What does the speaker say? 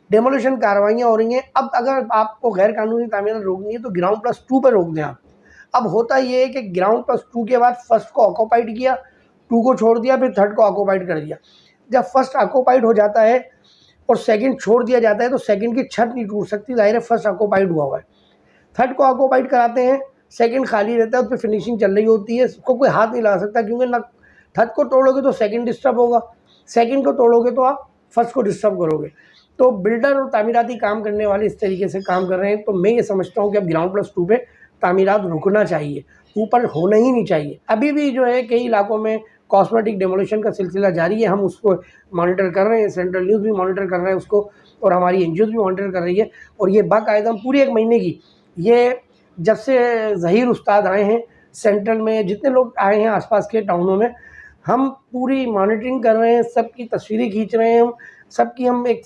Demolition कार्रवाइयाँ हो रही हैं। अब अगर आपको गैर कानूनी तामीरात रोकनी है तो ग्राउंड प्लस 2 पर रोक दें आप। अब होता ये है कि ग्राउंड प्लस 2 के बाद फर्स्ट को ऑक्यूपाइड किया, 2 को छोड़ दिया, फिर थर्ड को ऑक्यूपाइड कर दिया। जब फर्स्ट ऑक्यूपाइड हो जाता है और सेकंड छोड़ दिया जाता है तो सेकंड की छत नहीं टूट सकती, ज़ाहिर है फर्स्ट ऑक्यूपाइड हुआ है। थर्ड को ऑक्यूपाइड कराते हैं, सेकंड खाली रहता है, उस पर फिनिशिंग चल रही होती है, उसको कोई हाथ नहीं लगा सकता, क्योंकि ना थर्ड को तोड़ोगे तो सेकंड डिस्टर्ब होगा, सेकंड को तोड़ोगे तो आप फर्स्ट को डिस्टर्ब करोगे। तो बिल्डर और तामीराती काम करने वाले इस तरीके से काम कर रहे हैं। तो मैं ये समझता हूँ कि अब ग्राउंड प्लस 2 पे तामीरात रुकना चाहिए, ऊपर होना ही नहीं चाहिए। अभी भी जो है कई इलाकों में कॉस्मेटिक डेमोलिशन का सिलसिला जारी है, हम उसको मॉनिटर कर रहे हैं, सेंट्रल न्यूज़ भी मॉनिटर कर रहे हैं उसको, और हमारी एनजीओ भी मॉनिटर कर रही है। और ये बाकायदा पूरी 1 महीने की, ये जब से ज़हीर उस्ताद आए हैं सेंट्रल में, जितने लोग आए हैं आसपास के टाउनों में, हम पूरी मॉनिटरिंग कर रहे हैं, सबकी तस्वीरें खींच रहे हैं, हम सबकी हम एक